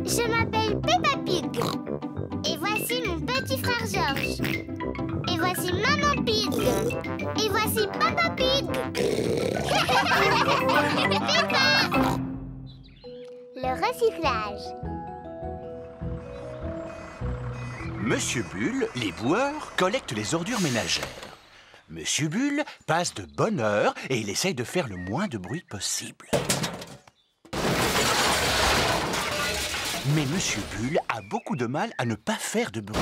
Je m'appelle Peppa Pig. Et voici mon petit frère George. Et voici Maman Pig. Et voici Papa Pig. Peppa! Le recyclage. Monsieur Bull, l'éboueur, collecte les ordures ménagères. Monsieur Bull passe de bonne heure et il essaye de faire le moins de bruit possible. Mais Monsieur Bull a beaucoup de mal à ne pas faire de bruit.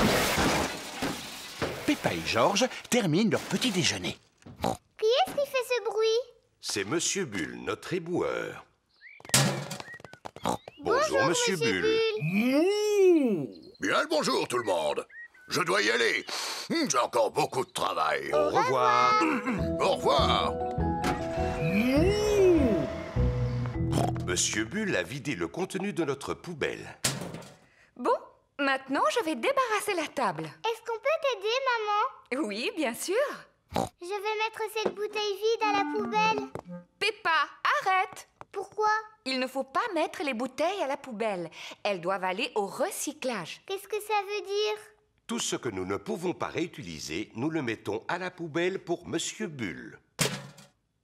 Peppa et George terminent leur petit déjeuner. Qui est-ce qui fait ce bruit? C'est Monsieur Bull, notre éboueur. Bonjour, Monsieur Bull. Bien le bonjour tout le monde. Je dois y aller. J'ai encore beaucoup de travail. Au revoir. Au revoir. Monsieur Bull a vidé le contenu de notre poubelle. Bon, maintenant je vais débarrasser la table. Est-ce qu'on peut t'aider, maman? Oui, bien sûr. Je vais mettre cette bouteille vide à la poubelle. Peppa, arrête! Pourquoi? Il ne faut pas mettre les bouteilles à la poubelle. Elles doivent aller au recyclage. Qu'est-ce que ça veut dire? Tout ce que nous ne pouvons pas réutiliser, nous le mettons à la poubelle pour Monsieur Bull.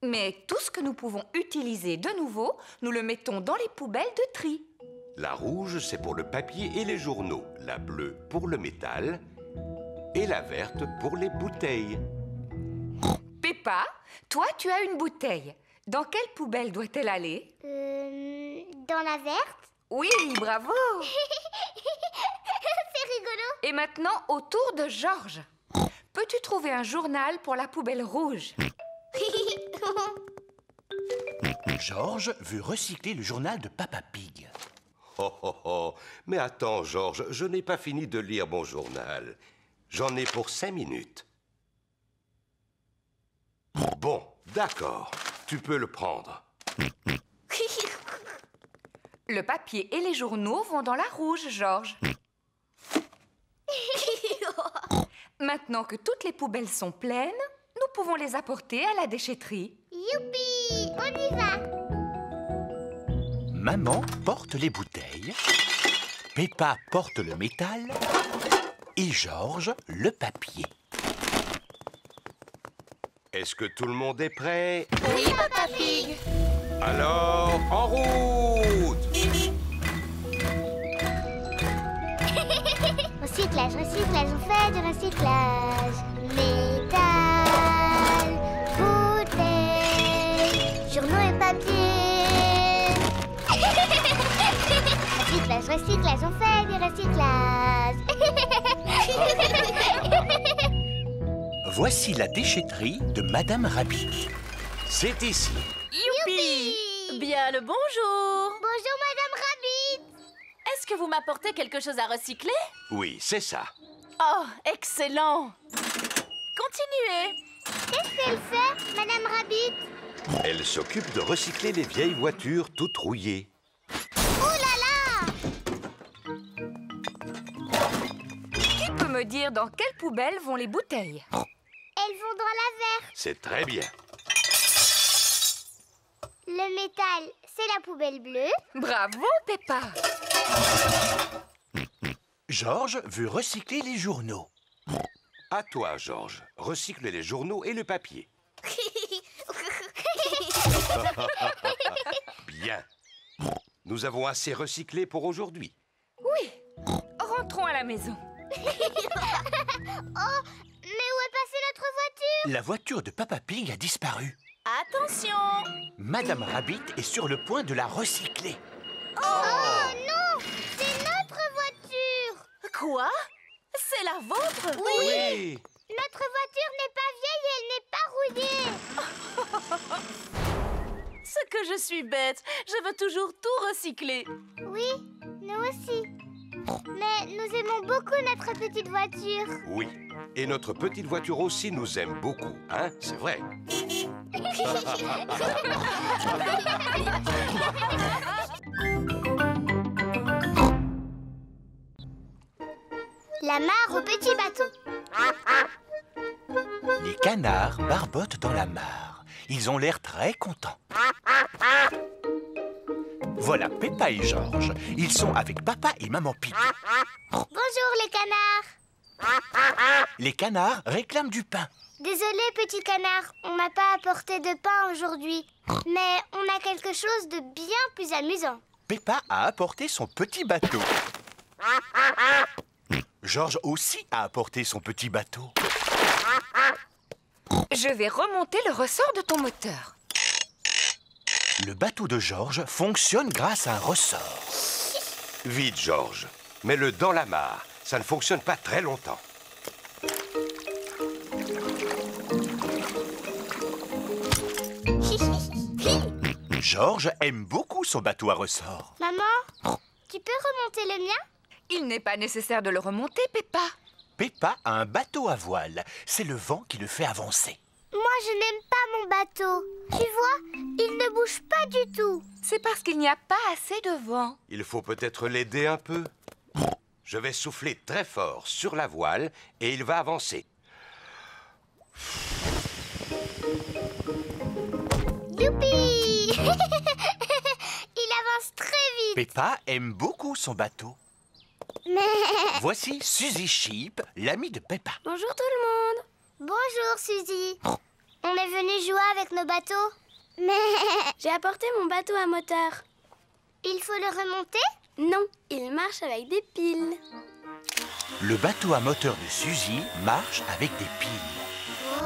Mais tout ce que nous pouvons utiliser de nouveau, nous le mettons dans les poubelles de tri. La rouge, c'est pour le papier et les journaux. La bleue pour le métal. Et la verte pour les bouteilles. Peppa, toi tu as une bouteille. Dans quelle poubelle doit-elle aller? Dans la verte? Oui, bravo! C'est rigolo. Et maintenant, au tour de George. Peux-tu trouver un journal pour la poubelle rouge? George veut recycler le journal de Papa Pig. Oh, oh, oh. Mais attends, George, je n'ai pas fini de lire mon journal. J'en ai pour 5 minutes. Bon, d'accord. Tu peux le prendre. Le papier et les journaux vont dans la rouge, George. Maintenant que toutes les poubelles sont pleines, nous pouvons les apporter à la déchetterie. Youpi! On y va! Maman porte les bouteilles, Peppa porte le métal et George le papier. Est-ce que tout le monde est prêt? Oui, Papa Pig! Alors, en route! Recyclage, recyclage, on fait du recyclage. Métal, bouteille, journaux et papier. Recyclage, recyclage, on fait du recyclage. Voici la déchetterie de Madame Rabbit. C'est ici. Youpi! Bien le bonjour! Bonjour, Madame Rabbit! Est-ce que vous m'apportez quelque chose à recycler? Oui, c'est ça. Oh, excellent! Continuez! Qu'est-ce qu'elle fait, Madame Rabbit? Elle s'occupe de recycler les vieilles voitures toutes rouillées. Oh là là! Qui peut me dire dans quelle poubelle vont les bouteilles? Elles vont dans la verte. C'est très bien. Le métal, c'est la poubelle bleue. Bravo, Peppa! George veut recycler les journaux. À toi, George. Recycle les journaux et le papier. Bien. Nous avons assez recyclé pour aujourd'hui. Oui, rentrons à la maison. Oh, mais où est passée notre voiture? La voiture de Papa Pig a disparu. Attention! Madame Rabbit est sur le point de la recycler. Oh non! C'est notre voiture! Quoi? C'est la vôtre? Oui. Notre voiture n'est pas vieille et elle n'est pas rouillée. Ce que je suis bête! Je veux toujours tout recycler. Oui, nous aussi. Mais nous aimons beaucoup notre petite voiture. Oui. Et notre petite voiture aussi nous aime beaucoup, hein? C'est vrai. La mare au petit bateau. Les canards barbotent dans la mare. Ils ont l'air très contents. Voilà Peppa et Georges. Ils sont avec papa et maman Pig. Bonjour les canards. Les canards réclament du pain. Désolé petit canard, on m'a pas apporté de pain aujourd'hui. Mais on a quelque chose de bien plus amusant. Peppa a apporté son petit bateau. Georges aussi a apporté son petit bateau. Je vais remonter le ressort de ton moteur. Le bateau de Georges fonctionne grâce à un ressort. Vite, Georges. Mets-le dans la mare. Ça ne fonctionne pas très longtemps. Georges aime beaucoup son bateau à ressort. Maman, tu peux remonter le mien? Il n'est pas nécessaire de le remonter, Peppa. Peppa a un bateau à voile. C'est le vent qui le fait avancer. Moi, je n'aime pas mon bateau. Tu vois, il ne bouge pas du tout. C'est parce qu'il n'y a pas assez de vent. Il faut peut-être l'aider un peu. Je vais souffler très fort sur la voile et il va avancer. Youpi! Il avance très vite. Peppa aime beaucoup son bateau. Mais... Voici Suzy Sheep, l'amie de Peppa. Bonjour tout le monde. Bonjour Suzy. On est venu jouer avec nos bateaux. Mais... J'ai apporté mon bateau à moteur. Il faut le remonter? Non, il marche avec des piles. Le bateau à moteur de Suzy marche avec des piles. Oh!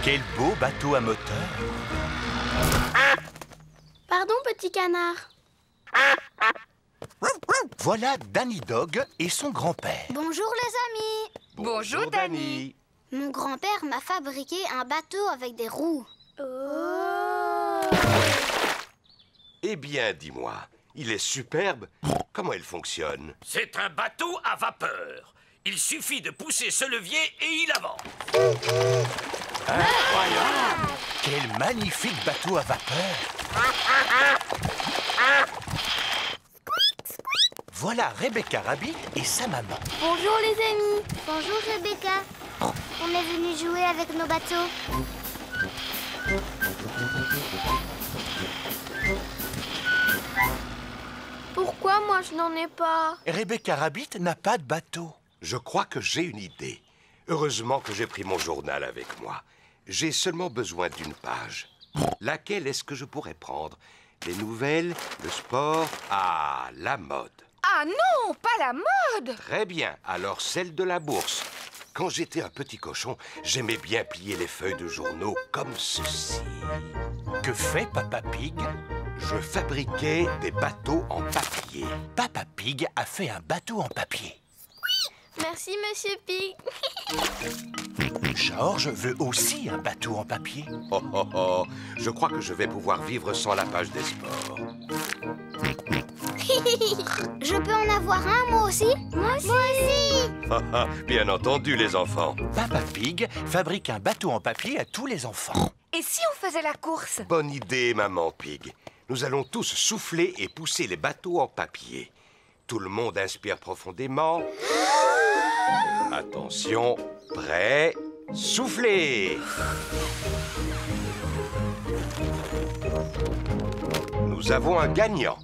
Quel beau bateau à moteur! Pardon, petit canard. Voilà Danny Dog et son grand-père. Bonjour les amis. Bonjour, Danny. Mon grand-père m'a fabriqué un bateau avec des roues. Oh. Eh bien, dis-moi, il est superbe. Comment il fonctionne? C'est un bateau à vapeur. Il suffit de pousser ce levier et il avance. Incroyable! Quel magnifique bateau à vapeur! Voilà Rebecca Rabbit et sa maman. Bonjour les amis. Bonjour Rebecca. On est venu jouer avec nos bateaux. Pourquoi moi je n'en ai pas? Rebecca Rabbit n'a pas de bateau. Je crois que j'ai une idée. Heureusement que j'ai pris mon journal avec moi. J'ai seulement besoin d'une page. Laquelle est-ce que je pourrais prendre? Les nouvelles, le sport, la mode. Ah non, pas la mode. Très bien, alors celle de la bourse. Quand j'étais un petit cochon, j'aimais bien plier les feuilles de journaux comme ceci. Que fait Papa Pig? Je fabriquais des bateaux en papier. Papa Pig a fait un bateau en papier. Merci, Monsieur Pig. Georges veut aussi un bateau en papier. Oh, oh, oh. Je crois que je vais pouvoir vivre sans la page des sports. Je peux en avoir un, moi aussi? Moi aussi. Bien entendu, les enfants. Papa Pig fabrique un bateau en papier à tous les enfants. Et si on faisait la course? Bonne idée, Maman Pig. Nous allons tous souffler et pousser les bateaux en papier. Tout le monde inspire profondément. Attention, prêt, soufflez. Nous avons un gagnant.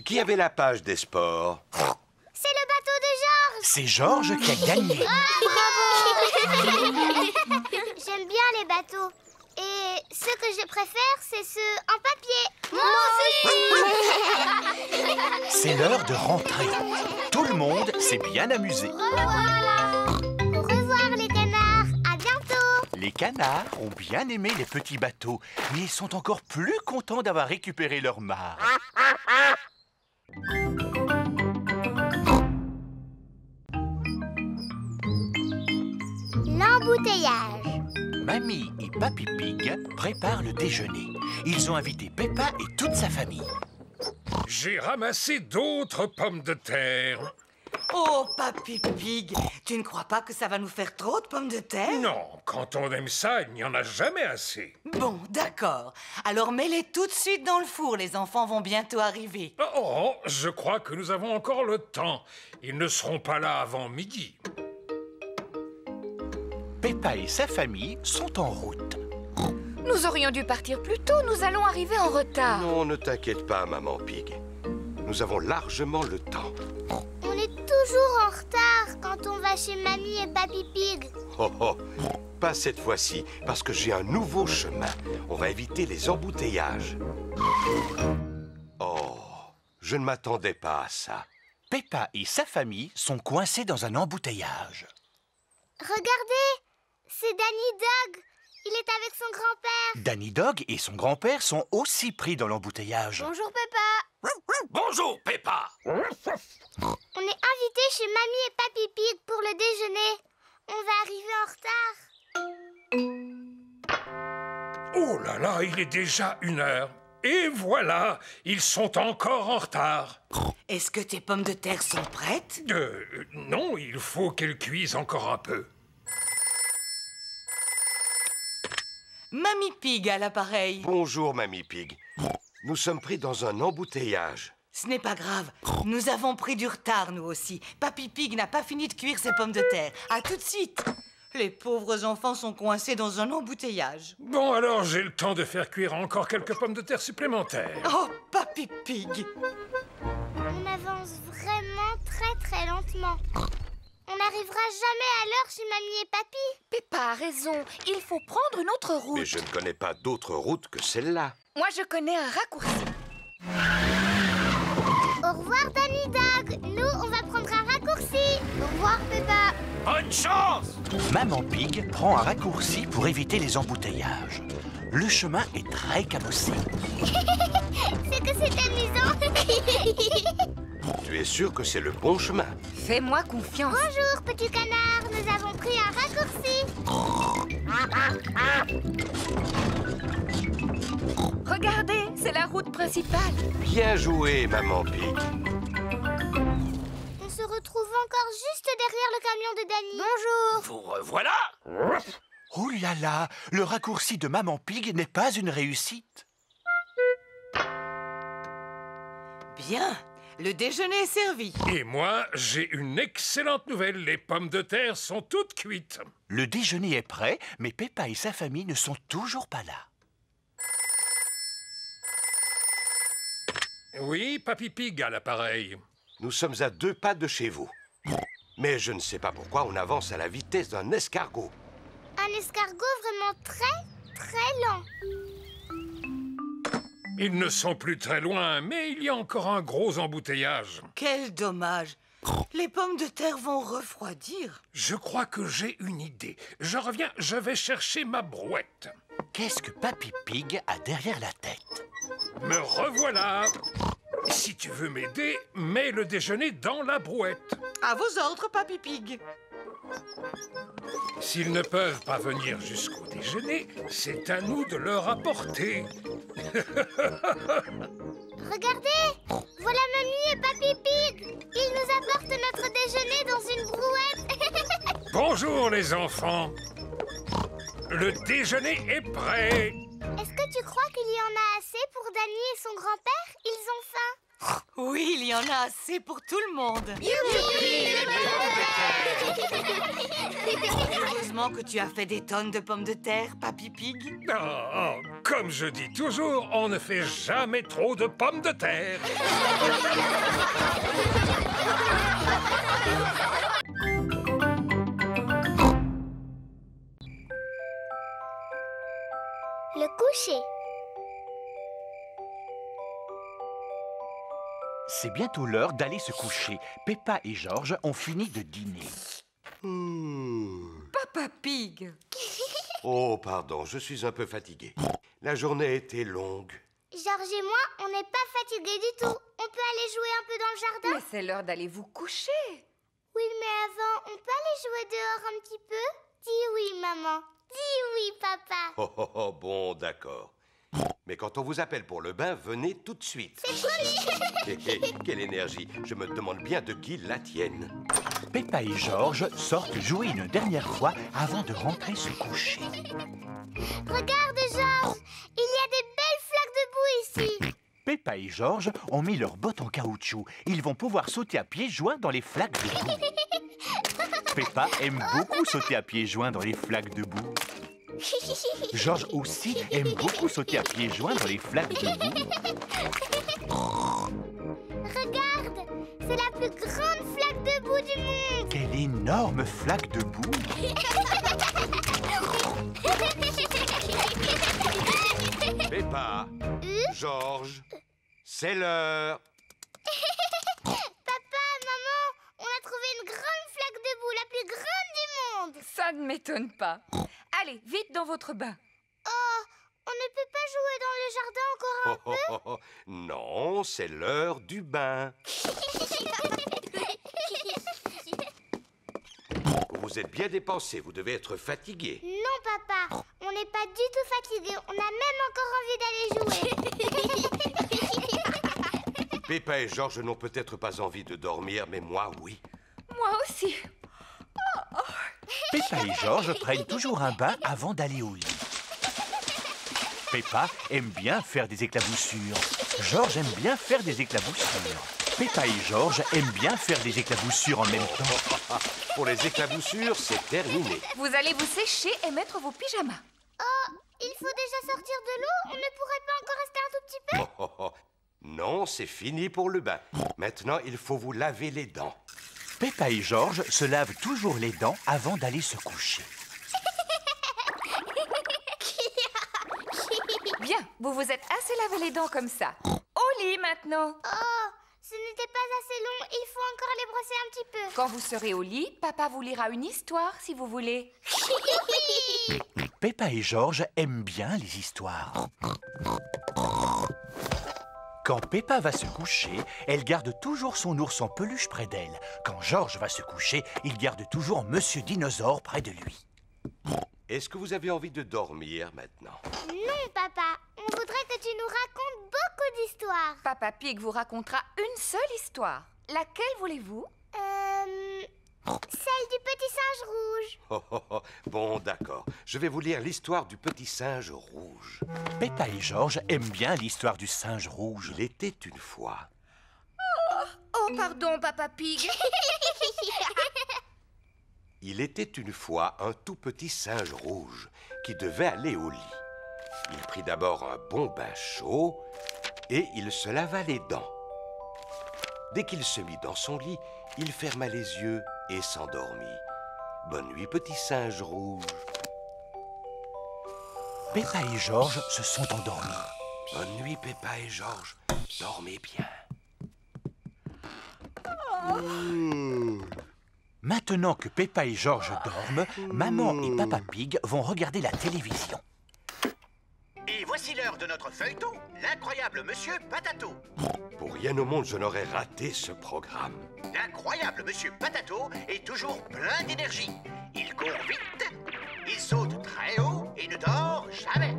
Qui avait la page des sports? C'est le bateau de Georges. C'est Georges qui a gagné. J'aime bien les bateaux. Et ceux que je préfère, c'est ceux en papier. Moi aussi. C'est l'heure de rentrer. Tout le monde s'est bien amusé. Au revoir les canards. À bientôt. Les canards ont bien aimé les petits bateaux, mais ils sont encore plus contents d'avoir récupéré leur mare. L'embouteillage. Mamie et Papy Pig préparent le déjeuner. Ils ont invité Peppa et toute sa famille. J'ai ramassé d'autres pommes de terre. Oh, Papy Pig, tu ne crois pas que ça va nous faire trop de pommes de terre? Non, quand on aime ça, il n'y en a jamais assez. Bon, d'accord. Alors mets-les tout de suite dans le four, les enfants vont bientôt arriver. Oh, je crois que nous avons encore le temps. Ils ne seront pas là avant midi. Peppa et sa famille sont en route. Nous aurions dû partir plus tôt, nous allons arriver en retard. Non, ne t'inquiète pas, Maman Pig. Nous avons largement le temps. On est toujours en retard quand on va chez Mamie et Papy Pig. Oh oh, pas cette fois-ci, parce que j'ai un nouveau chemin. On va éviter les embouteillages. Oh, je ne m'attendais pas à ça. Peppa et sa famille sont coincés dans un embouteillage. Regardez, c'est Danny Dog. Il est avec son grand-père. Danny Dog et son grand-père sont aussi pris dans l'embouteillage. Bonjour Peppa. Bonjour, Peppa. On est invités chez Mamie et Papy Pig pour le déjeuner. On va arriver en retard. Oh là là, il est déjà 1h. Et voilà, ils sont encore en retard. Est-ce que tes pommes de terre sont prêtes? Non, il faut qu'elles cuisent encore un peu. Mamie Pig à l'appareil. Bonjour, Mamie Pig. Nous sommes pris dans un embouteillage. Ce n'est pas grave. Nous avons pris du retard, nous aussi. Papy Pig n'a pas fini de cuire ses pommes de terre. À tout de suite. Les pauvres enfants sont coincés dans un embouteillage. Bon, alors j'ai le temps de faire cuire encore quelques pommes de terre supplémentaires. Oh, Papy Pig! On avance vraiment très lentement. On n'arrivera jamais à l'heure chez Mamie et Papy. Peppa a raison, il faut prendre une autre route. Mais je ne connais pas d'autre route que celle-là. Moi, je connais un raccourci. Au revoir Danny Dog. Nous, on va prendre un raccourci. Au revoir Peppa. Bonne chance! Maman Pig prend un raccourci pour éviter les embouteillages. Le chemin est très cabossé. C'est que c'est amusant. Tu es sûr que c'est le bon chemin? Fais-moi confiance. Bonjour petit canard. Nous avons pris un raccourci. Regardez, c'est la route principale. Bien joué, Maman Pig. On se retrouve encore juste derrière le camion de Danny. Bonjour. Vous revoilà! Oh là là, le raccourci de Maman Pig n'est pas une réussite. Bien, le déjeuner est servi. Et moi, j'ai une excellente nouvelle. Les pommes de terre sont toutes cuites. Le déjeuner est prêt, mais Peppa et sa famille ne sont toujours pas là. Oui, Papy Pig à l'appareil. Nous sommes à 2 pas de chez vous. Mais je ne sais pas pourquoi on avance à la vitesse d'un escargot. Un escargot vraiment très lent. Ils ne sont plus très loin, mais il y a encore un gros embouteillage. Quel dommage. Les pommes de terre vont refroidir. Je crois que j'ai une idée. Je reviens, je vais chercher ma brouette. Qu'est-ce que Papy Pig a derrière la tête? Me revoilà. Si tu veux m'aider, mets le déjeuner dans la brouette. À vos ordres, Papy Pig. S'ils ne peuvent pas venir jusqu'au déjeuner, c'est à nous de leur apporter. Regardez, voilà Mamie et Papy Pig. Ils nous apportent notre déjeuner dans une brouette. Bonjour les enfants. Le déjeuner est prêt. Est-ce que tu crois qu'il y en a assez pour Danny et son grand-père? Ils ont faim. Oui, il y en a assez pour tout le monde. Heureusement que tu as fait des tonnes de pommes de terre, Papy Pig. Oh, comme je dis toujours, on ne fait jamais trop de pommes de terre. Le coucher. C'est bientôt l'heure d'aller se coucher. Peppa et George ont fini de dîner. Papa Pig. Oh, pardon, je suis un peu fatigué. La journée a été longue. George et moi, on n'est pas fatigués du tout. On peut aller jouer un peu dans le jardin? Mais c'est l'heure d'aller vous coucher. Oui, mais avant, on peut aller jouer dehors un petit peu? Dis oui, maman. Dis oui, papa. Oh, oh, oh, bon, d'accord. Mais quand on vous appelle pour le bain, venez tout de suite. C'est promis. Quelle énergie. Je me demande bien de qui la tienne. Peppa et George sortent jouer une dernière fois avant de rentrer se coucher. Regarde, George. Il y a des belles flaques de boue ici. Peppa et George ont mis leurs bottes en caoutchouc. Ils vont pouvoir sauter à pieds joints dans les flaques de boue. Peppa aime beaucoup sauter à pieds joints dans les flaques de boue. Georges aussi aime beaucoup sauter à pieds joints dans les flaques de boue. Regarde, c'est la plus grande flaque de boue du monde. Quelle énorme flaque de boue! Peppa, Georges, c'est l'heure. Papa, maman, on a trouvé une grande flaque de boue, la plus grande du monde. Ça ne m'étonne pas. Allez, vite dans votre bain. Oh, on ne peut pas jouer dans le jardin encore un peu? Non, c'est l'heure du bain. Vous vous êtes bien dépensé, vous devez être fatigué. Non, papa, on n'est pas du tout fatigué. On a même encore envie d'aller jouer. Peppa et Georges n'ont peut-être pas envie de dormir, mais moi, oui. Moi aussi. Peppa et Georges prennent toujours un bain avant d'aller au lit. Peppa aime bien faire des éclaboussures. Georges aime bien faire des éclaboussures. Peppa et Georges aiment bien faire des éclaboussures en même temps. Pour les éclaboussures, c'est terminé. Vous allez vous sécher et mettre vos pyjamas. Oh, il faut déjà sortir de l'eau? On ne pourrait pas encore rester un tout petit peu? Non, c'est fini pour le bain. Maintenant, il faut vous laver les dents. Peppa et Georges se lavent toujours les dents avant d'aller se coucher. Bien, vous vous êtes assez lavé les dents comme ça. Au lit maintenant. Oh, ce n'était pas assez long. Il faut encore les brosser un petit peu. Quand vous serez au lit, papa vous lira une histoire si vous voulez. Peppa et Georges aiment bien les histoires. Quand Peppa va se coucher, elle garde toujours son ours en peluche près d'elle. Quand Georges va se coucher, il garde toujours Monsieur Dinosaure près de lui. Est-ce que vous avez envie de dormir maintenant? Non, papa. On voudrait que tu nous racontes beaucoup d'histoires. Papa Pig vous racontera une seule histoire. Laquelle voulez-vous? Celle du petit singe rouge. Bon, d'accord. Je vais vous lire l'histoire du petit singe rouge. Peppa et Georges aiment bien l'histoire du singe rouge. Il était une fois. Oh, pardon, Papa Pig. Il était une fois un tout petit singe rouge qui devait aller au lit. Il prit d'abord un bon bain chaud et il se lava les dents. Dès qu'il se mit dans son lit, il ferma les yeux et s'endormit. Bonne nuit, petit singe rouge. Peppa et Georges se sont endormis. Bonne nuit, Peppa et Georges. Dormez bien. Maintenant que Peppa et Georges dorment, Maman et Papa Pig vont regarder la télévision. Et voici l'heure de notre feuilleton, l'incroyable Monsieur Patato. Pour rien au monde, je n'aurais raté ce programme. L'incroyable Monsieur Patato est toujours plein d'énergie. Il court vite, il saute très haut et ne dort jamais.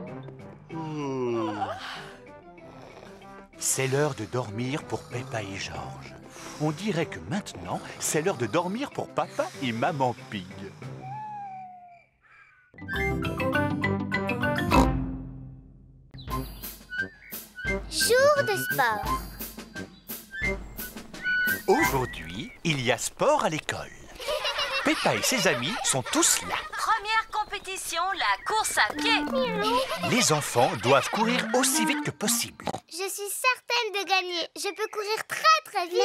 C'est l'heure de dormir pour Peppa et Georges. On dirait que maintenant, c'est l'heure de dormir pour Papa et Maman Pig. Jour de sport. Aujourd'hui, il y a sport à l'école. Peppa et ses amis sont tous là. Première compétition, la course à pied. Les enfants doivent courir aussi vite que possible. Je suis certaine de gagner. Je peux courir très très vite.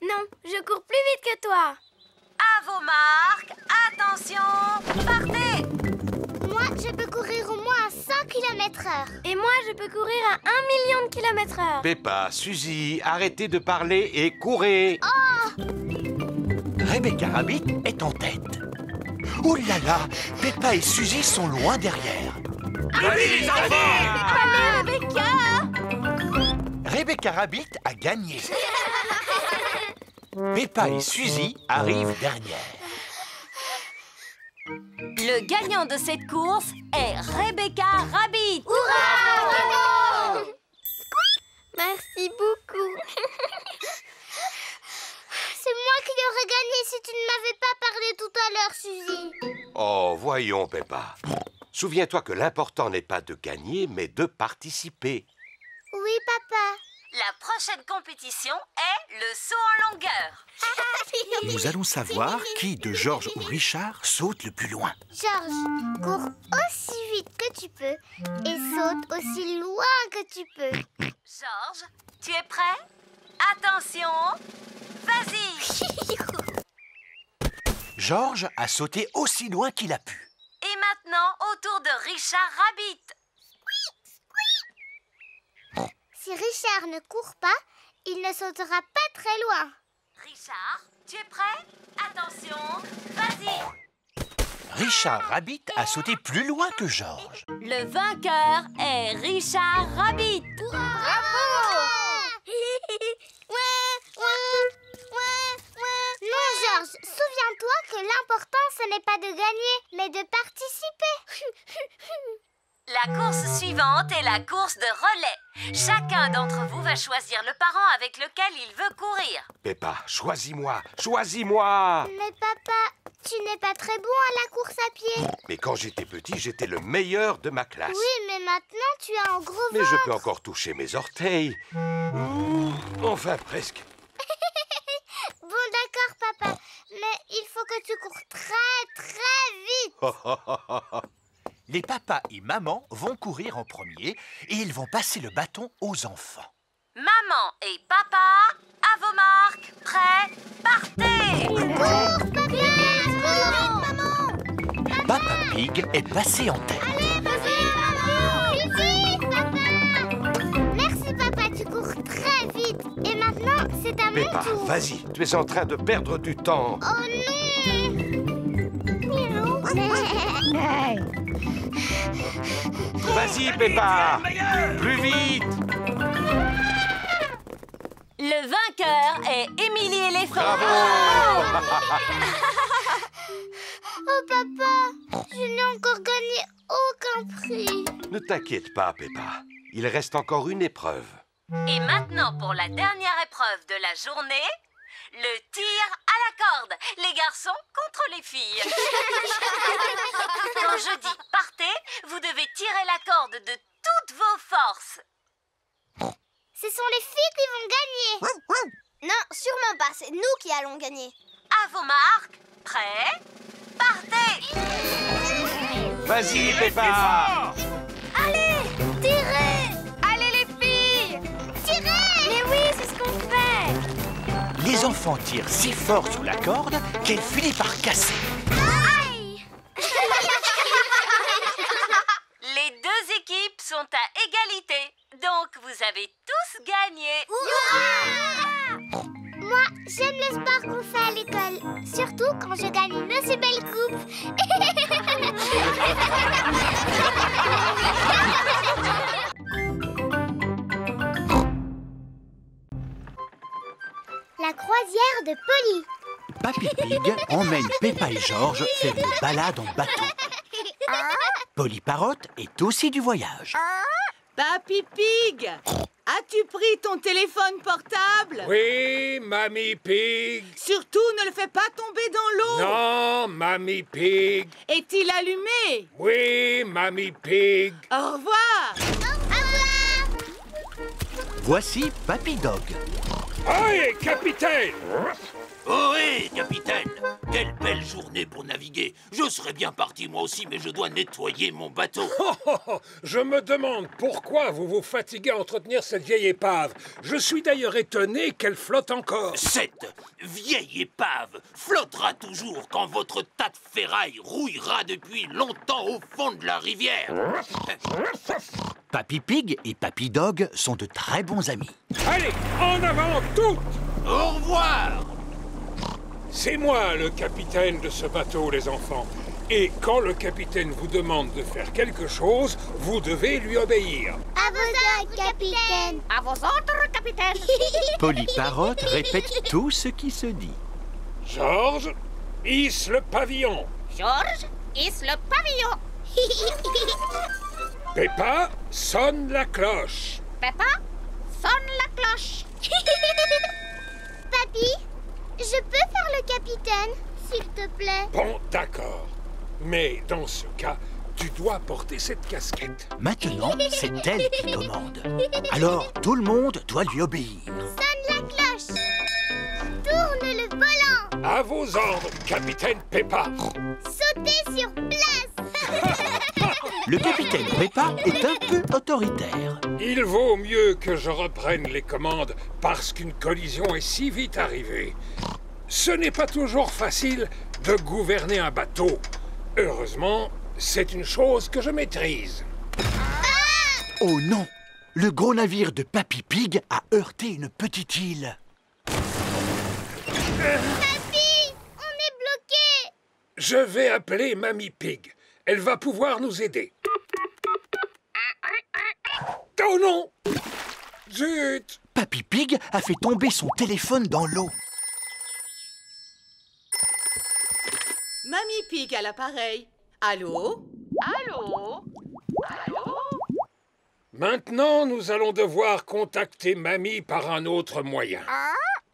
Non, je cours plus vite que toi. À vos marques, attention, partez. Moi, je peux courir au moins à 100 km/h. Et moi, je peux courir à 1 million de km/h. Peppa, Suzy, arrêtez de parler et courez. Rebecca Rabbit est en tête. Oh là là, Peppa et Suzy sont loin derrière. Allez, les enfants! Allez, Rebecca! Rebecca Rabbit a gagné. Peppa et Suzy arrivent dernière. Le gagnant de cette course est Rebecca Rabbit. Hurrah! Merci beaucoup. C'est moi qui aurais gagné si tu ne m'avais pas parlé tout à l'heure, Suzy. Oh, voyons, Peppa. Souviens-toi que l'important n'est pas de gagner, mais de participer. Oui, papa. La prochaine compétition est le saut en longueur. Nous allons savoir qui de Georges ou Richard saute le plus loin. Georges, cours aussi vite que tu peux et saute aussi loin que tu peux. Georges, tu es prêt? Attention, vas-y. Georges a sauté aussi loin qu'il a pu. Et maintenant, au tour de Richard Rabbit. Si Richard ne court pas, il ne sautera pas très loin. Richard, tu es prêt? Attention, vas-y. Richard Rabbit a sauté plus loin que Georges. Le vainqueur est Richard Rabbit. Non, Georges, souviens-toi que l'important, ce n'est pas de gagner, mais de participer. La course suivante est la course de relais. Chacun d'entre vous va choisir le parent avec lequel il veut courir. Peppa, choisis-moi, choisis-moi. Mais papa, tu n'es pas très bon à la course à pied. Mais quand j'étais petit, j'étais le meilleur de ma classe. Oui, mais maintenant, tu as un gros ventre. Mais je peux encore toucher mes orteils. Enfin, presque. Bon, d'accord, papa. Mais il faut que tu cours très, très vite. Les papas et maman vont courir en premier et ils vont passer le bâton aux enfants. Maman et papa, à vos marques, prêts, partez! Cours, papa! Maman! Papa Pig est passé en tête. Allez, vas-y, maman! Vite, papa! Merci, papa, tu cours très vite. Et maintenant, c'est à mon Peppa, tour. vas-y, tu es en train de perdre du temps. Oh non! Vas-y, Peppa! Plus vite! Le vainqueur est Émilie Éléphant. Bravo! Oh, papa, je n'ai encore gagné aucun prix. Ne t'inquiète pas, Peppa. Il reste encore une épreuve. Et maintenant, pour la dernière épreuve de la journée, le tir à la corde. Les garçons contre les filles. Quand je dis partez, vous devez tirer la corde de toutes vos forces. Ce sont les filles qui vont gagner. Non, sûrement pas. C'est nous qui allons gagner. À vos marques, prêts, partez. Vas-y, Peppa! Allez, tirez! Allez les filles, Tirez! Mais oui, c'est ce qu'on fait. Les enfants tirent si fort sur la corde qu'elle finit par casser. Aïe! Les deux équipes sont à égalité. Donc vous avez tous gagné. Moi, j'aime le sport qu'on fait à l'école. Surtout quand je gagne une aussi belle coupe. La croisière de Polly. Papy Pig emmène Peppa et Georges faire une balade en bateau. Polly Parrotte est aussi du voyage. Papy Pig, as-tu pris ton téléphone portable? Oui, Mamie Pig. Surtout, ne le fais pas tomber dans l'eau. Non, Mamie Pig. Est-il allumé? Oui, Mamie Pig. Au revoir. Voici Papy Dog. Allez, capitaine! Ohé, capitaine! Quelle belle journée pour naviguer! Je serais bien parti moi aussi, mais je dois nettoyer mon bateau. Je me demande pourquoi vous vous fatiguez à entretenir cette vieille épave. Je suis d'ailleurs étonné qu'elle flotte encore. Cette vieille épave flottera toujours quand votre tas de ferraille rouillera depuis longtemps au fond de la rivière. Papy Pig et Papy Dog sont de très bons amis. Allez, en avant toutes! Au revoir! C'est moi le capitaine de ce bateau, les enfants. Et quand le capitaine vous demande de faire quelque chose, vous devez lui obéir. À vos ordres, capitaine. À vos ordres, capitaine. Polly Parrotte répète tout ce qui se dit. Georges, hisse le pavillon. Georges, hisse le pavillon. Peppa, sonne la cloche. Peppa, sonne la cloche. Papy, je peux faire le capitaine, s'il te plaît? Bon, d'accord. Mais dans ce cas, tu dois porter cette casquette. Maintenant, c'est elle qui commande. Alors, tout le monde doit lui obéir. Sonne la cloche. Tourne le volant. À vos ordres, capitaine Peppa. Sautez sur place. Le capitaine Peppa est un peu autoritaire. Il vaut mieux que je reprenne les commandes parce qu'une collision est si vite arrivée. Ce n'est pas toujours facile de gouverner un bateau. Heureusement, c'est une chose que je maîtrise. Oh non! Le gros navire de Papy Pig a heurté une petite île. Papy, on est bloqué. Je vais appeler Mamie Pig. Elle va pouvoir nous aider. Oh non! Zut! Papy Pig a fait tomber son téléphone dans l'eau. Mamie Pig à l'appareil. Allô? Allô? Allô? Maintenant, nous allons devoir contacter Mamie par un autre moyen.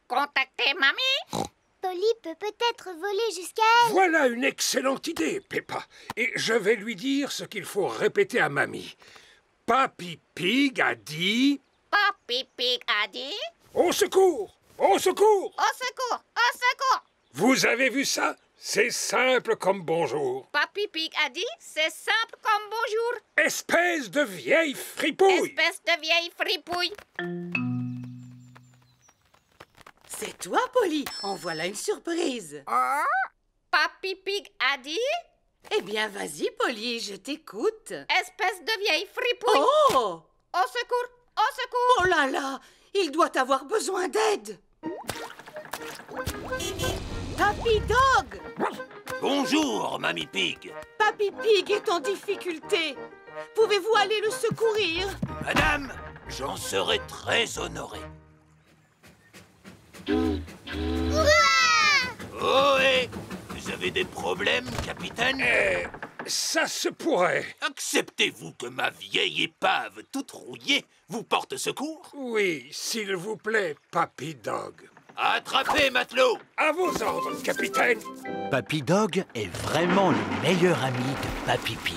Contactez Mamie. Polly peut peut-être voler jusqu'à elle. Voilà une excellente idée, Peppa. Et je vais lui dire ce qu'il faut répéter à Mamie. Papy Pig a dit... Papy Pig a dit... Au secours! Au secours! Au secours! Au secours! Vous avez vu ça? C'est simple comme bonjour. Papy Pig a dit, c'est simple comme bonjour. Espèce de vieille fripouille! Espèce de vieille fripouille. C'est toi, Polly. En voilà une surprise. Papy Pig a dit... Eh bien, vas-y, Polly, je t'écoute. Espèce de vieille fripouille. Oh! Au secours! Au secours! Oh là là! Il doit avoir besoin d'aide. Papy Dog! Bonjour, Mamie Pig. Papy Pig est en difficulté. Pouvez-vous aller le secourir? Madame, j'en serai très honoré. Ohé! Vous avez des problèmes, capitaine? Ça se pourrait. Acceptez-vous que ma vieille épave toute rouillée vous porte secours? Oui, s'il vous plaît, Papy Dog. Attrapez, matelot! À vos ordres, capitaine. Papy Dog est vraiment le meilleur ami de Papy Pig.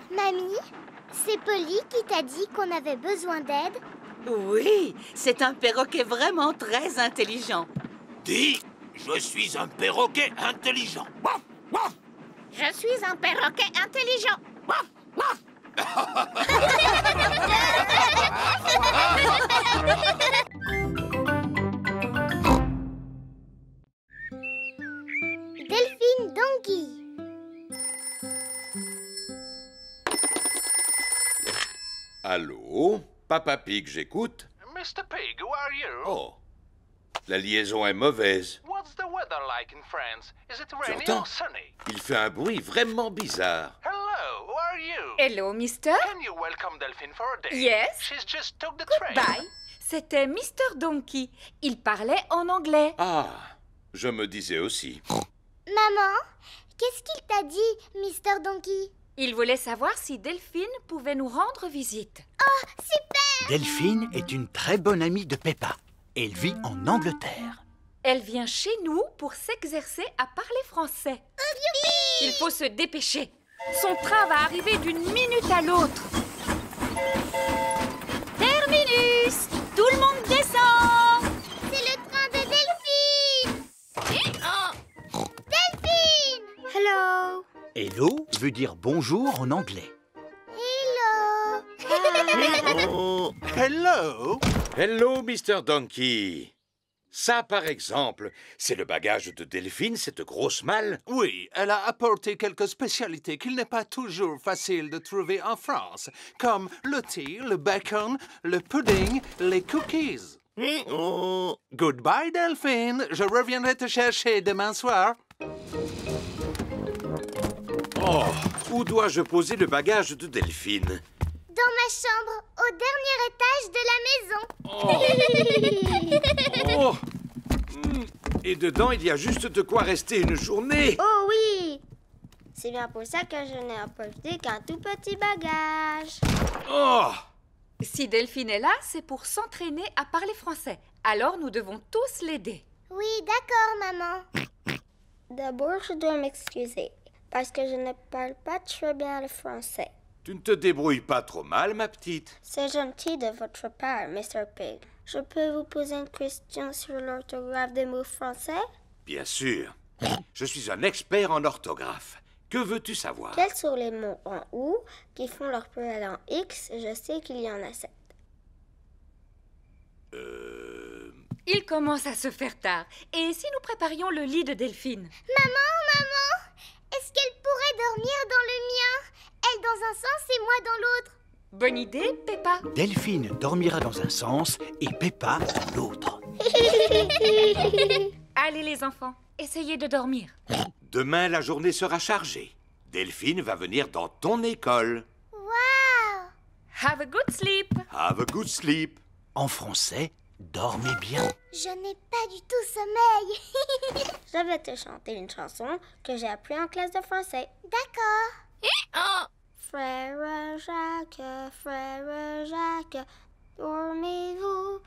Mamie, c'est Polly qui t'a dit qu'on avait besoin d'aide? Oui, c'est un perroquet vraiment très intelligent. Dis, je suis un perroquet intelligent. Je suis un perroquet intelligent. Delphine Donkey. Allô? Papa Pig, j'écoute. Mr. Pig, who are you? Oh, la liaison est mauvaise. What's the weather like in France? Is it Tu rainy entends? or sunny? Il fait un bruit vraiment bizarre. Hello, who are you? Hello, mister. Can you welcome Delphine for a day? Yes. She's just took the train. Bye. C'était Mr. Donkey. Il parlait en anglais. Ah, je me disais aussi. Maman, qu'est-ce qu'il t'a dit, Mr. Donkey? Il voulait savoir si Delphine pouvait nous rendre visite. Oh, super! Delphine est une très bonne amie de Peppa. Elle vit en Angleterre. Elle vient chez nous pour s'exercer à parler français. Il faut se dépêcher. Son train va arriver d'une minute à l'autre. Terminus! Tout le monde descend! C'est le train de Delphine! Delphine! Hello! Hello veut dire bonjour en anglais. Hello! Hello! Hello, Mr. Donkey. Ça, par exemple, c'est le bagage de Delphine, cette grosse malle. Oui, elle a apporté quelques spécialités qu'il n'est pas toujours facile de trouver en France, comme le thé, le bacon, le pudding, les cookies. Goodbye, Delphine. Je reviendrai te chercher demain soir. Oh, où dois-je poser le bagage de Delphine? Dans ma chambre, au dernier étage de la maison. Oh! Et dedans, il y a juste de quoi rester une journée. Oh oui! C'est bien pour ça que je n'ai apporté qu'un tout petit bagage. Oh! Si Delphine est là, c'est pour s'entraîner à parler français. Alors nous devons tous l'aider. Oui, d'accord, maman. D'abord, je dois m'excuser. Parce que je ne parle pas très bien le français. Tu ne te débrouilles pas trop mal, ma petite. C'est gentil de votre part, Mr. Pig. Je peux vous poser une question sur l'orthographe des mots français? Bien sûr. Je suis un expert en orthographe. Que veux-tu savoir? Quels sont les mots en OU qui font leur pluriel en X? Je sais qu'il y en a 7. Il commence à se faire tard. Et si nous préparions le lit de Delphine? Maman, est-ce qu'elle pourrait dormir dans le mien? Elle dans un sens et moi dans l'autre. Bonne idée, Peppa. Delphine dormira dans un sens et Peppa dans l'autre. Allez les enfants, essayez de dormir. Demain, la journée sera chargée. Delphine va venir dans ton école. Wow! Have a good sleep. Have a good sleep. En français, dormez bien. Je n'ai pas du tout sommeil. Je vais te chanter une chanson que j'ai appris en classe de français. D'accord. Frère Jacques, dormez-vous,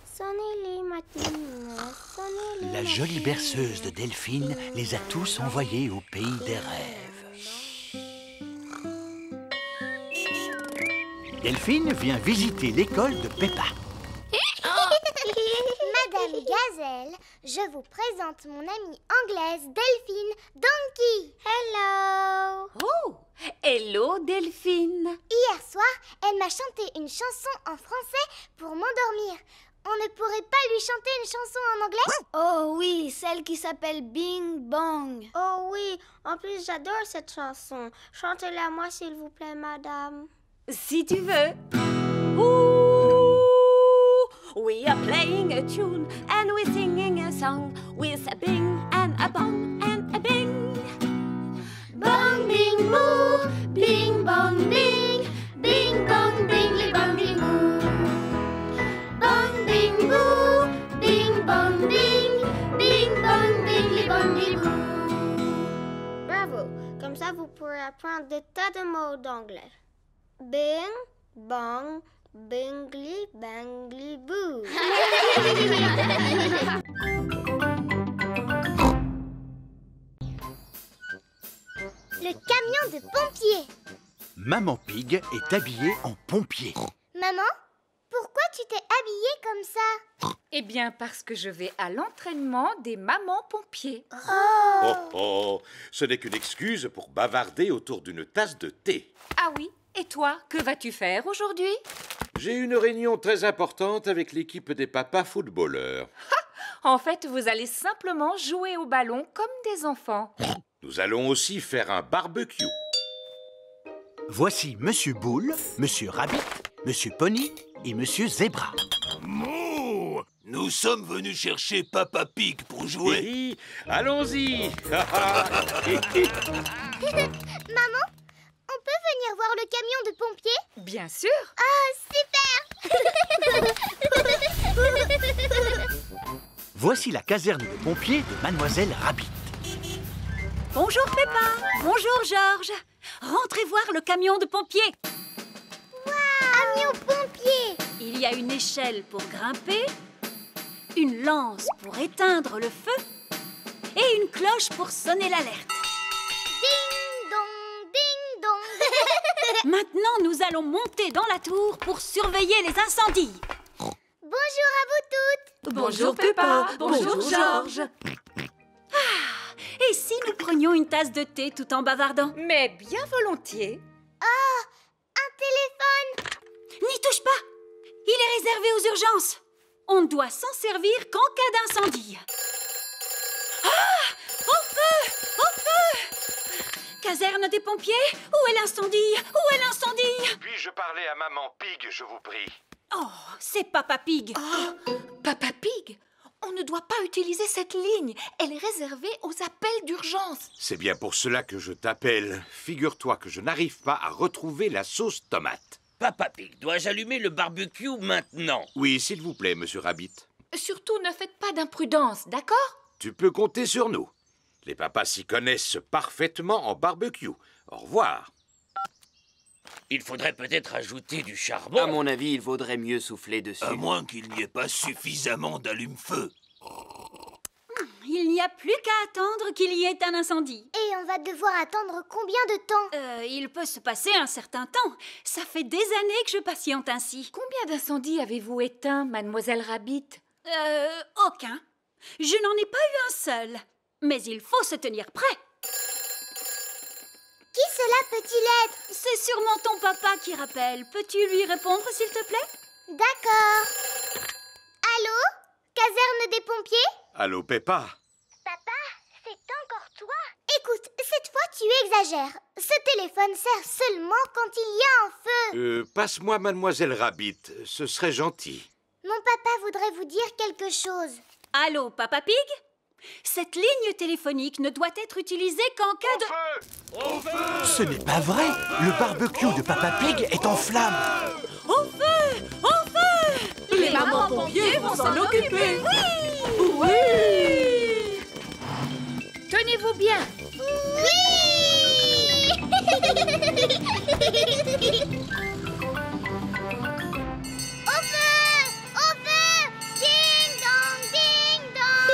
sonnez les matines, sonnez les La jolie berceuse de Delphine les a tous envoyés au pays des rêves. Delphine vient visiter l'école de Peppa. Madame Gazelle, je vous présente mon amie anglaise Delphine Donkey. Hello. Oh, hello Delphine. Hier soir, elle m'a chanté une chanson en français pour m'endormir. On ne pourrait pas lui chanter une chanson en anglais? Oh oui, celle qui s'appelle Bing Bong. Oh oui, en plus j'adore cette chanson. Chantez-la moi s'il vous plaît, madame. Si tu veux. Ooh, we are playing a tune and we're singing a song with a bing and a bong and a bing. Bong, bing, boo, bing, bong, bing, bing, bong, bingly, bongly, boo. Bong, bing, boo, bing, bong, bing, bing, bong, bingly, bongly, boo. Bravo, comme ça vous pourrez apprendre des tas de mots d'anglais. Bing, bong, bingly, bangly, boo. Le camion de pompiers. Maman Pig est habillée en pompier. Maman, pourquoi tu t'es habillée comme ça? Eh bien, parce que je vais à l'entraînement des mamans pompiers. Oh oh, ce n'est qu'une excuse pour bavarder autour d'une tasse de thé. Ah oui? Et toi, que vas-tu faire aujourd'hui? J'ai une réunion très importante avec l'équipe des papas footballeurs. En fait, vous allez simplement jouer au ballon comme des enfants. Nous allons aussi faire un barbecue. Voici Monsieur Boule, Monsieur Rabbit, Monsieur Pony et Monsieur Zebra. Mouh! Nous sommes venus chercher Papa Pig pour jouer. Oui, allons-y. Maman, on peut venir voir le camion de pompiers? Bien sûr. Ah, super. Voici la caserne de pompiers de Mademoiselle Rabbit. Bonjour Peppa. Bonjour Georges. Rentrez voir le camion de pompiers. Camion pompier. Il y a une échelle pour grimper, une lance pour éteindre le feu et une cloche pour sonner l'alerte. Ding dong, ding dong. Maintenant, nous allons monter dans la tour pour surveiller les incendies. Bonjour à vous toutes. Bonjour Peppa. Bonjour Georges. Et si nous prenions une tasse de thé tout en bavardant? Mais bien volontiers. Ah, un téléphone. N'y touche pas. Il est réservé aux urgences. On ne doit s'en servir qu'en cas d'incendie. Ah! Au feu! Au feu! Caserne des pompiers? Où est l'incendie? Où est l'incendie? Puis-je parler à Maman Pig, je vous prie? Oh, c'est Papa Pig. Oh, Papa Pig, on ne doit pas utiliser cette ligne. Elle est réservée aux appels d'urgence. C'est bien pour cela que je t'appelle. Figure-toi que je n'arrive pas à retrouver la sauce tomate. Papa Pig, dois-je allumer le barbecue maintenant? Oui, s'il vous plaît, Monsieur Rabbit. Surtout, ne faites pas d'imprudence, d'accord? Tu peux compter sur nous. Les papas s'y connaissent parfaitement en barbecue. Au revoir. Il faudrait peut-être ajouter du charbon. À mon avis, il vaudrait mieux souffler dessus. À moins qu'il n'y ait pas suffisamment d'allume-feu. Il Il n'y a plus qu'à attendre qu'il y ait un incendie. Et on va devoir attendre combien de temps? Il peut se passer un certain temps. Ça fait des années que je patiente ainsi. Combien d'incendies avez-vous éteints, Mademoiselle Rabbit? Aucun. Je n'en ai pas eu un seul. Mais il faut se tenir prêt. Qui cela peut-il être? C'est sûrement ton papa qui rappelle. Peux-tu lui répondre, s'il te plaît? D'accord. Allô? Caserne des pompiers? Allô, Peppa? Papa, c'est encore toi? Écoute, cette fois tu exagères. Ce téléphone sert seulement quand il y a un feu. Passe-moi Mademoiselle Rabbit, ce serait gentil. Mon papa voudrait vous dire quelque chose. Allô, Papa Pig? Cette ligne téléphonique ne doit être utilisée qu'en cas de... Au feu! Ce n'est pas vrai! Le barbecue de Papa Pig est en flammes! Au feu! Au feu! Les mamans pompiers vont s'en occuper! Oui! Tenez-vous bien! Oui! Au feu! Au feu! Ding dong, ding dong!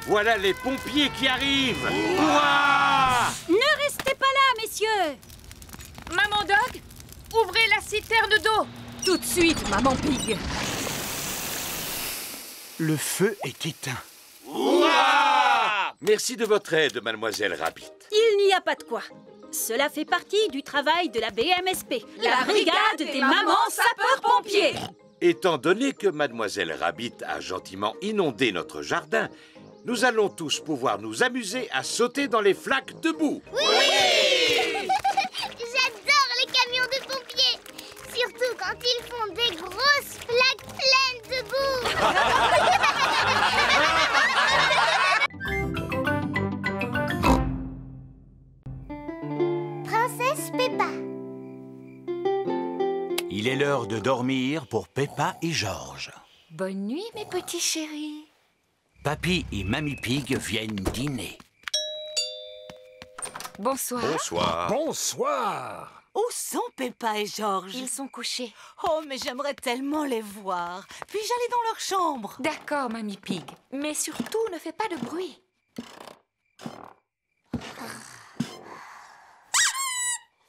Voilà les pompiers qui arrivent! Hurrah! Ne restez pas là, messieurs! Maman Dog, ouvrez la citerne d'eau! Tout de suite, Maman Pig! Le feu est éteint. Hurrah! Merci de votre aide, Mademoiselle Rabbit. Il n'y a pas de quoi. Cela fait partie du travail de la BMSP, la brigade des mamans sapeurs-pompiers. Étant donné que Mademoiselle Rabbit a gentiment inondé notre jardin, nous allons tous pouvoir nous amuser à sauter dans les flaques de boue. Oui! J'adore les camions de pompiers, surtout quand ils font des grosses flaques pleines de boue. Princesse Peppa. Il est l'heure de dormir pour Peppa et George. Bonne nuit, mes petits chéris. Papy et Mamie Pig viennent dîner. Bonsoir. Bonsoir. Bonsoir. Où sont Peppa et George? Ils sont couchés. Oh, mais j'aimerais tellement les voir. Puis-je aller dans leur chambre? D'accord, Mamie Pig. Mais surtout, ne fais pas de bruit.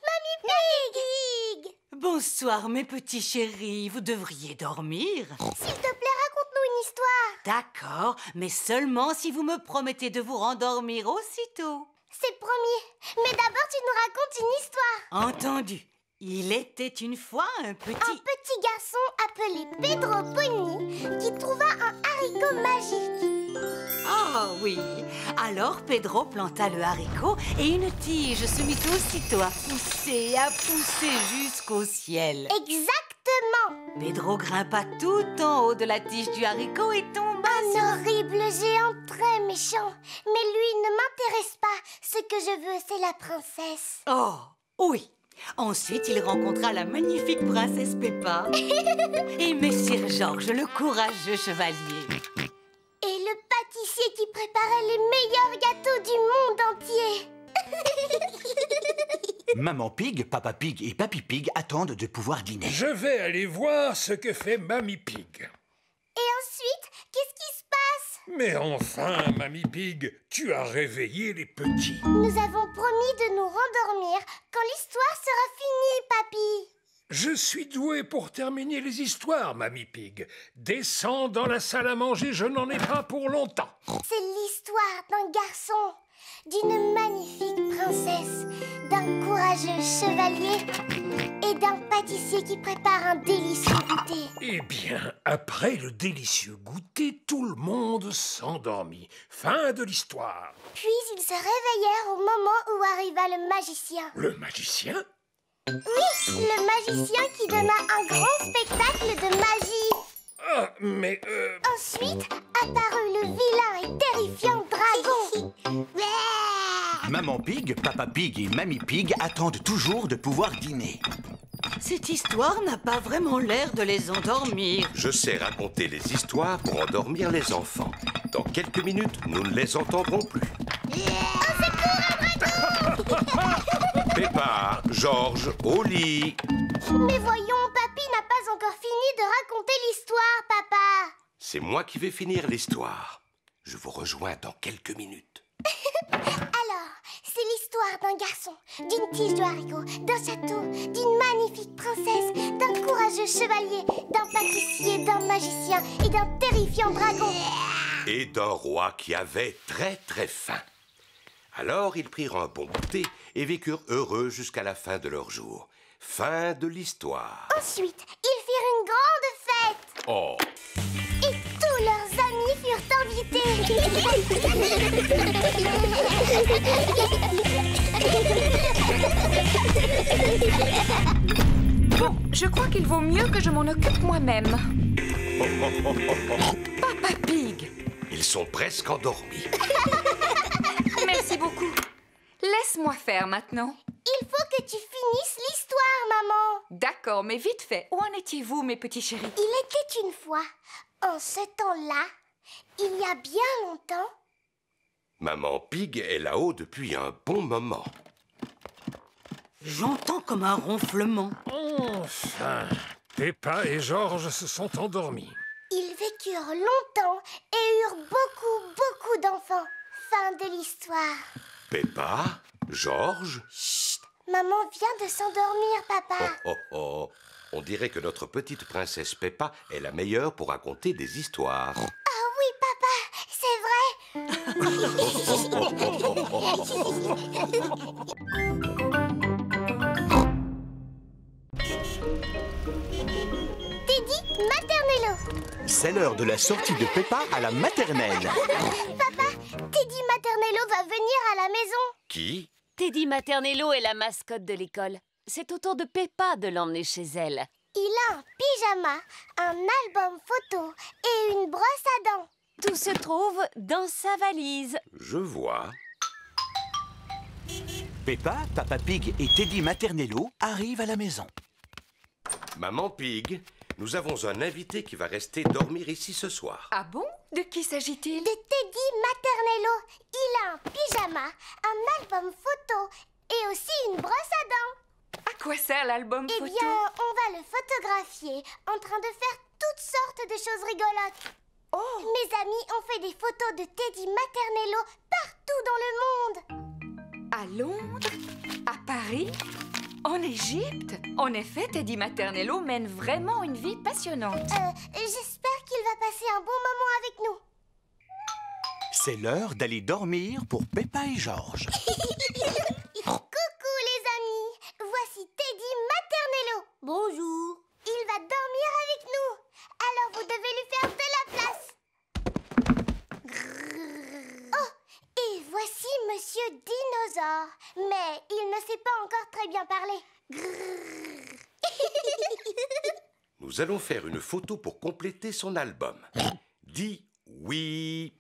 Mamie Pig! Bonsoir, mes petits chéris. Vous devriez dormir. S'il te plaît, raconte-nous une histoire. D'accord, mais seulement si vous me promettez de vous rendormir aussitôt. C'est promis. Mais d'abord, tu nous racontes une histoire. Entendu. Il était une fois un petit garçon appelé Pedro Pony qui trouva un haricot magique. Ah oui. Alors Pedro planta le haricot et une tige se mit aussitôt à pousser jusqu'au ciel. Exactement. Pedro grimpa tout en haut de la tige du haricot et tomba. Un horrible géant très méchant. Mais lui ne m'intéresse pas. Ce que je veux, c'est la princesse. Oh, oui. Ensuite, il rencontra la magnifique princesse Peppa et Messire George, le courageux chevalier. Et le pâtissier qui préparait les meilleurs gâteaux du monde entier. Maman Pig, Papa Pig et Papy Pig attendent de pouvoir dîner. Je vais aller voir ce que fait Mamie Pig. Et ensuite, qu'est-ce qui se passe? Mais enfin, Mamie Pig, tu as réveillé les petits. Nous avons promis de nous rendormir quand l'histoire sera finie, papy. Je suis doué pour terminer les histoires, Mamie Pig. Descends dans la salle à manger, je n'en ai pas pour longtemps. C'est l'histoire d'un garçon, d'une magnifique princesse, d'un courageux chevalier et d'un pâtissier qui prépare un délicieux goûter. Eh bien, après le délicieux goûter, tout le monde s'endormit. Fin de l'histoire. Puis ils se réveillèrent au moment où arriva le magicien. Le magicien? Oui, le magicien qui donna un grand spectacle de magie. Ah, mais Ensuite apparut le vilain et terrifiant dragon. Maman Pig, Papa Pig et Mamie Pig attendent toujours de pouvoir dîner. Cette histoire n'a pas vraiment l'air de les endormir. Je sais raconter les histoires pour endormir les enfants. Dans quelques minutes, nous ne les entendrons plus. Peppa, George, au lit. Mais voyons, papy n'a pas encore fini de raconter l'histoire, papa. C'est moi qui vais finir l'histoire. Je vous rejoins dans quelques minutes. Alors, c'est l'histoire d'un garçon, d'une tige de haricots, d'un château, d'une magnifique princesse, d'un courageux chevalier, d'un pâtissier, d'un magicien et d'un terrifiant dragon. Et d'un roi qui avait très très faim. Alors ils prirent un bon goûter et vécurent heureux jusqu'à la fin de leur jour. Fin de l'histoire. Ensuite, ils firent une grande fête. Oh. Et tous leurs amis furent invités. Bon, je crois qu'il vaut mieux que je m'en occupe moi-même. Papa Pig! Ils sont presque endormis. Merci beaucoup. Laisse-moi faire maintenant. Il faut que tu finisses l'histoire, maman. D'accord, mais vite fait. Où en étiez-vous, mes petits chéris? Il était une fois, en ce temps-là, il y a bien longtemps. Maman Pig est là-haut depuis un bon moment. J'entends comme un ronflement. Enfin, Peppa et Georges se sont endormis. Ils vécurent longtemps et eurent beaucoup d'enfants. Fin de l'histoire. Peppa, Georges. Chut, maman vient de s'endormir, papa. Oh. On dirait que notre petite princesse Peppa est la meilleure pour raconter des histoires. Ah oui, papa, c'est vrai. Teddy Maternello. C'est l'heure de la sortie de Peppa à la maternelle. Papa, Teddy Maternello va venir à la maison. Qui? Teddy Maternello est la mascotte de l'école. C'est au tour de Peppa de l'emmener chez elle. Il a un pyjama, un album photo et une brosse à dents. Tout se trouve dans sa valise. Je vois. Peppa, Papa Pig et Teddy Maternello arrivent à la maison. Maman Pig, nous avons un invité qui va rester dormir ici ce soir. Ah bon? De qui s'agit-il? De Teddy Maternello. Il a un pyjama, un album photo et aussi une brosse à dents. À quoi sert l'album photo? Eh bien, on va le photographier en train de faire toutes sortes de choses rigolotes. Oh! Mes amis ont fait des photos de Teddy Maternello partout dans le monde. À Londres? À Paris? En Égypte? En effet, Teddy Maternello mène vraiment une vie passionnante. J'espère qu'il va passer un bon moment avec nous. C'est l'heure d'aller dormir pour Peppa et Georges. Coucou les amis, voici Teddy Maternello. Bonjour. Il va dormir avec nous, alors vous devez lui faire de la place. Oh, et voici Monsieur Dinosaure, mais il ne sait pas encore très bien parler. Nous allons faire une photo pour compléter son album. Dis oui.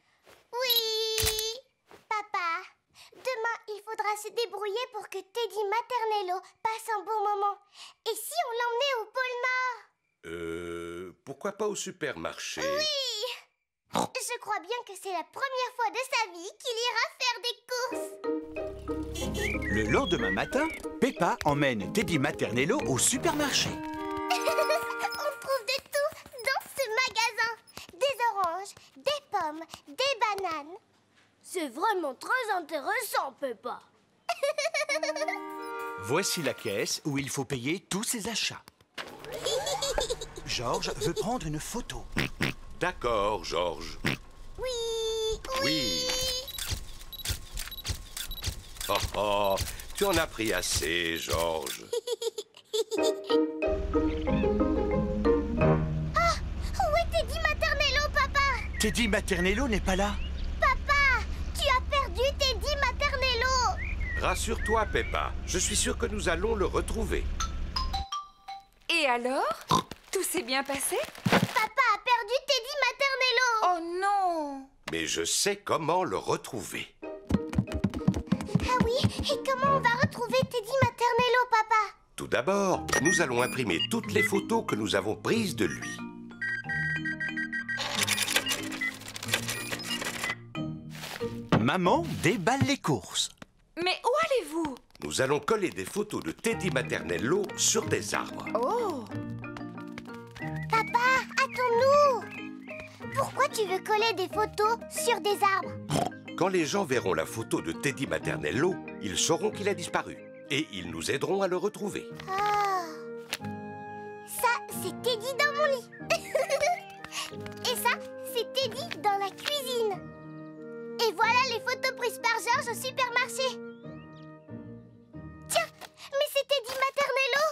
Oui. Papa, demain il faudra se débrouiller pour que Teddy Maternello passe un bon moment. Et si on l'emmenait au pôle Nord? Pourquoi pas au supermarché? Oui. Je crois bien que c'est la première fois de sa vie qu'il ira faire des courses. Le lendemain matin, Peppa emmène Teddy Maternello au supermarché. On trouve de tout dans ce magasin. Des oranges, des pommes, des bananes. C'est vraiment très intéressant, Peppa. Voici la caisse où il faut payer tous ses achats. Georges veut prendre une photo. D'accord, Georges. Oui. Oh, tu en as pris assez, Georges. Où est Teddy Maternello, papa? Teddy Maternello n'est pas là. Papa, tu as perdu Teddy Maternello. Rassure-toi, Peppa. Je suis sûr que nous allons le retrouver. Et alors? Tout s'est bien passé? Papa a perdu Teddy Maternello. Oh non! Mais je sais comment le retrouver. Ah oui, et comment on va retrouver Teddy Maternello, papa? Tout d'abord, nous allons imprimer toutes les photos que nous avons prises de lui. Maman déballe les courses. Mais où allez-vous? Nous allons coller des photos de Teddy Maternello sur des arbres. Oh! Papa, attends-nous. Pourquoi tu veux coller des photos sur des arbres? Quand les gens verront la photo de Teddy Maternello, ils sauront qu'il a disparu. Et ils nous aideront à le retrouver. Ah. Ça, c'est Teddy dans mon lit. Et ça, c'est Teddy dans la cuisine. Et voilà les photos prises par Georges au supermarché. Tiens, mais c'est Teddy Maternello.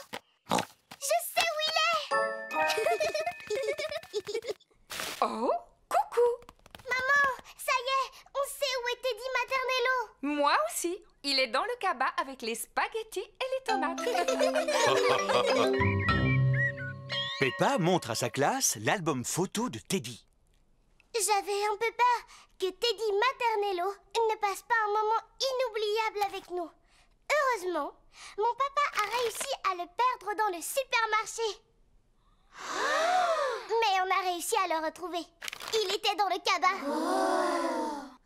Je sais où il est. Oh, coucou. Maman, ça y est, on sait où est Teddy Maternello. Moi aussi. Il est dans le cabas avec les spaghettis et les tomates. Peppa montre à sa classe l'album photo de Teddy. J'avais un peu peur que Teddy Maternello ne passe pas un moment inoubliable avec nous. Heureusement, mon papa a réussi à le perdre dans le supermarché. Mais on a réussi à le retrouver. Il était dans le cabas.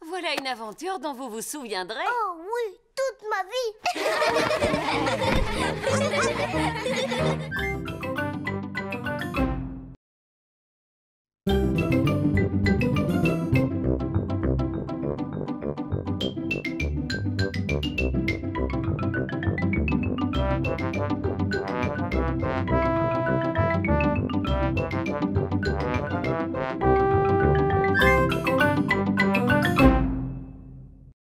Voilà une aventure dont vous vous souviendrez. Oh oui, toute ma vie.